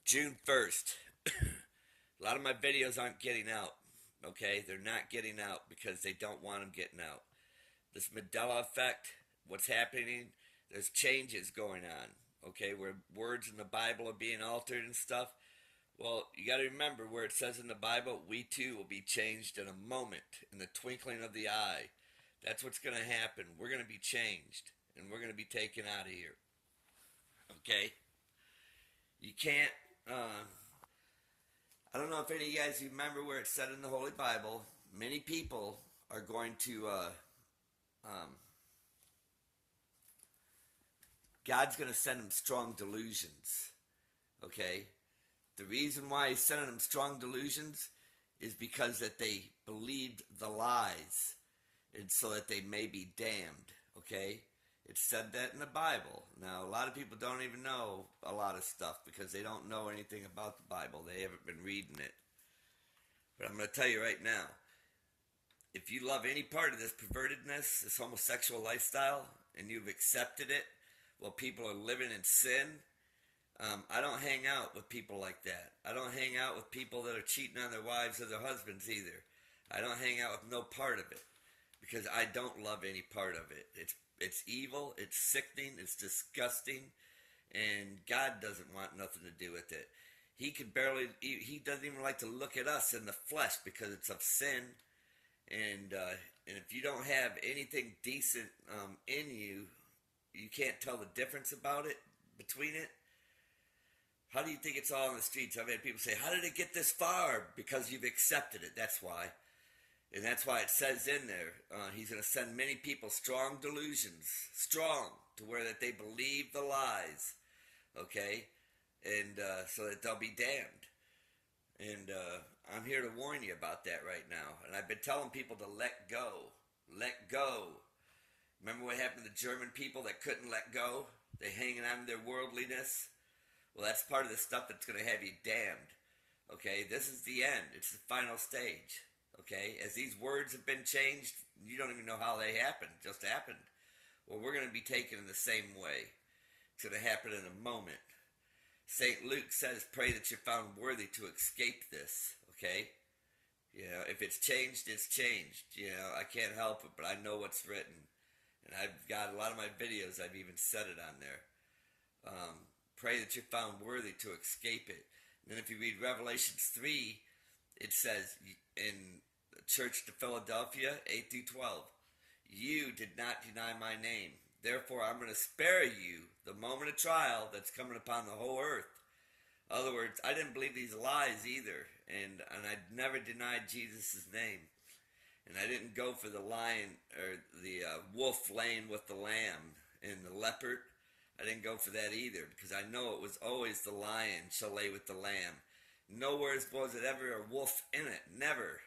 June 1st. A lot of my videos aren't getting out. Okay, they're not getting out because they don't want them getting out. This Mandela effect, what's happening, there's changes going on. Okay, where words in the Bible are being altered and stuff. Well, you got to remember where it says in the Bible, we too will be changed in a moment, in the twinkling of the eye. That's what's going to happen. We're going to be changed, and we're going to be taken out of here. Okay? You can't. I don't know if any of you guys remember where it said in the Holy Bible. Many people are going to. Um, God's going to send them strong delusions. Okay? The reason why He's sending them strong delusions is because that they believed the lies, and so that they may be damned. Okay? It said that in the Bible. Now, a lot of people don't even know a lot of stuff because they don't know anything about the Bible. They haven't been reading it. But I'm going to tell you right now, if you love any part of this pervertedness, this homosexual lifestyle, and you've accepted it while people are living in sin, I don't hang out with people like that. I don't hang out with people that are cheating on their wives or their husbands either. I don't hang out with no part of it because I don't love any part of it. It's evil, it's sickening, it's disgusting, and God doesn't want nothing to do with it. He doesn't even like to look at us in the flesh because it's of sin. And if you don't have anything decent in you, you can't tell the difference about it, between it. How do you think it's all in the streets? I've had people say, how did it get this far? Because you've accepted it, that's why. And that's why it says in there, he's going to send many people strong delusions, strong, to where that they believe the lies, okay? And so that they'll be damned. And I'm here to warn you about that right now. And I've been telling people to let go. Let go. Remember what happened to the German people that couldn't let go? They hanging on to their worldliness. Well, that's part of the stuff that's going to have you damned. Okay, this is the end. It's the final stage. Okay, as these words have been changed, you don't even know how they happened. Just happened. Well, we're going to be taken in the same way. It's going to happen in a moment. St. Luke says, pray that you're found worthy to escape this. Okay? You know, if it's changed, it's changed. You know, I can't help it, but I know what's written. And I've got a lot of my videos, I've even said it on there. Pray that you're found worthy to escape it. And then if you read Revelations 3, it says in the church to Philadelphia, 8 through 12, you did not deny my name. Therefore, I'm going to spare you the moment of trial that's coming upon the whole earth. In other words, I didn't believe these lies either. And I never denied Jesus' name. And I didn't go for the lion or the wolf laying with the lamb and the leopard. I didn't go for that either because I know it was always the lion shall lay with the lamb. Nowhere was it ever a wolf in it. Never.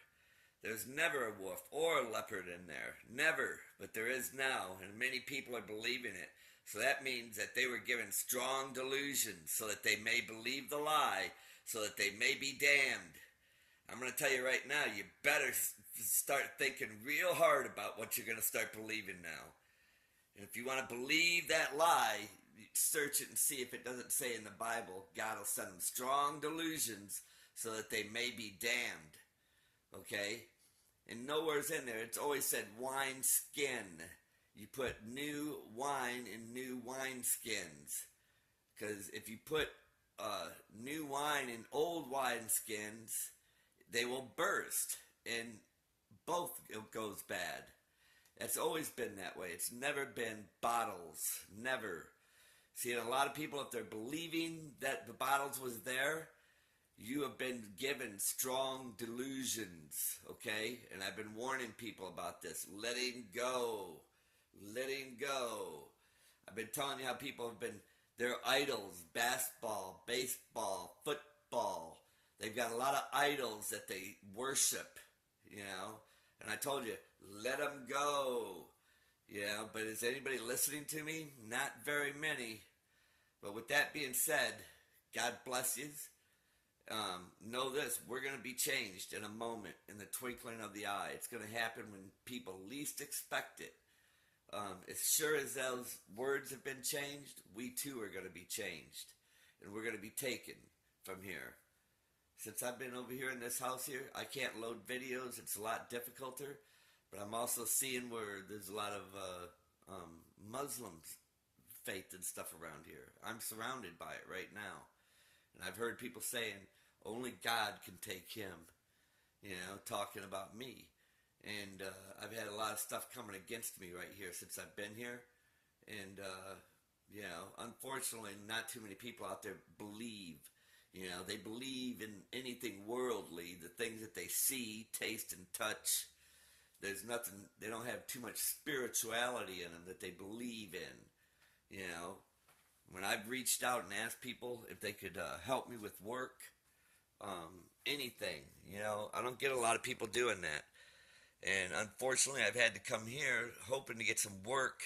There's never a wolf or a leopard in there. Never. But there is now, and many people are believing it. So that means that they were given strong delusions so that they may believe the lie, so that they may be damned. I'm going to tell you right now, you better start thinking real hard about what you're going to start believing now. And if you want to believe that lie, search it and see if it doesn't say in the Bible, God will send them strong delusions so that they may be damned. Okay? And nowhere's in there. It's always said wine skin. You put new wine in new wine skins. Because if you put new wine in old wine skins, they will burst. And both goes bad. It's always been that way. It's never been bottles. Never. See, and a lot of people, if they're believing that the bottles was there, you have been given strong delusions, okay? And I've been warning people about this. Letting go. Letting go. I've been telling you how people have been, their idols, basketball, baseball, football. They've got a lot of idols that they worship, you know? And I told you, let them go. Yeah, but is anybody listening to me? Not very many. But with that being said, God bless you. Know this, we're going to be changed in a moment, in the twinkling of the eye. It's going to happen when people least expect it. As sure as those words have been changed, we too are going to be changed. And we're going to be taken from here. Since I've been over here in this house here, I can't load videos. It's a lot difficulter. But I'm also seeing where there's a lot of Muslims faith and stuff around here. I'm surrounded by it right now. And I've heard people saying, only God can take him, talking about me. And I've had a lot of stuff coming against me right here since I've been here. And, unfortunately, not too many people out there believe. They believe in anything worldly, the things that they see, taste, and touch. There's nothing, they don't have too much spirituality in them that they believe in. When I've reached out and asked people if they could help me with work, anything, I don't get a lot of people doing that. And unfortunately, I've had to come here hoping to get some work,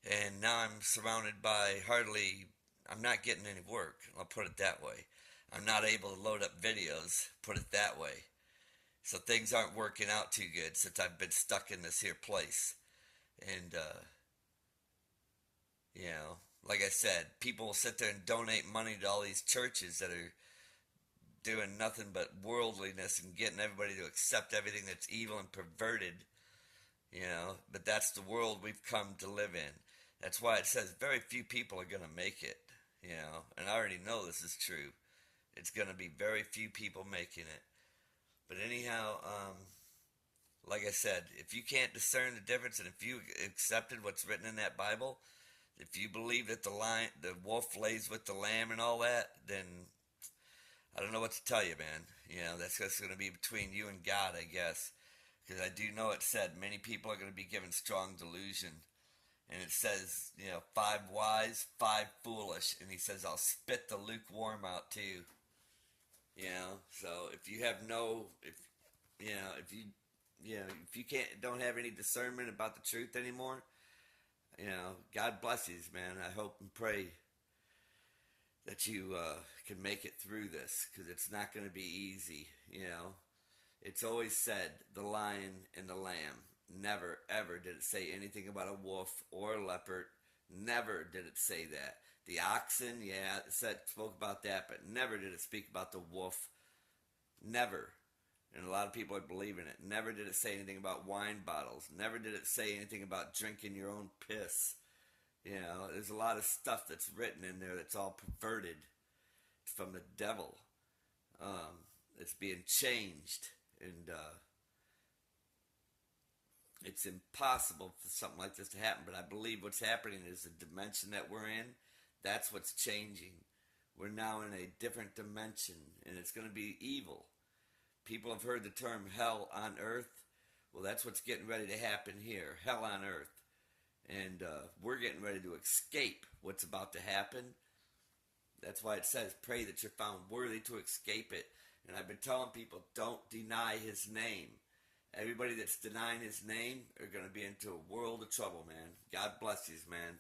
and now I'm surrounded by I'm not getting any work, I'll put it that way. I'm not able to load up videos, put it that way. So things aren't working out too good since I've been stuck in this here place. And, like I said, people will sit there and donate money to all these churches that are doing nothing but worldliness and getting everybody to accept everything that's evil and perverted, but that's the world we've come to live in. That's why it says very few people are going to make it, and I already know this is true. It's going to be very few people making it. But anyhow, like I said, if you can't discern the difference, and if you accepted what's written in that Bible, if you believe that the wolf lays with the lamb and all that, then I don't know what to tell you, man. That's just going to be between you and God, I guess. Because I do know it said many people are going to be given strong delusion. And it says, 5 wise, 5 foolish. And he says, I'll spit the lukewarm out too. So if you have if you don't have any discernment about the truth anymore, God bless you, man. I hope and pray that you can make it through this, because it's not going to be easy. It's always said the lion and the lamb. Never ever did it say anything about a wolf or a leopard. Never did it say that. The oxen, it spoke about that, but never did it speak about the wolf. Never. And a lot of people are believing it. Never did it say anything about wine bottles. Never did it say anything about drinking your own piss. There's a lot of stuff that's written in there that's all perverted. It's from the devil. It's being changed. And it's impossible for something like this to happen. But I believe what's happening is the dimension that we're in. That's what's changing. We're now in a different dimension, and it's going to be evil. People have heard the term hell on earth. Well, that's what's getting ready to happen here. Hell on earth. And we're getting ready to escape what's about to happen. That's why it says, pray that you're found worthy to escape it. And I've been telling people, don't deny his name. Everybody that's denying his name are going to be into a world of trouble, man. God bless you, man.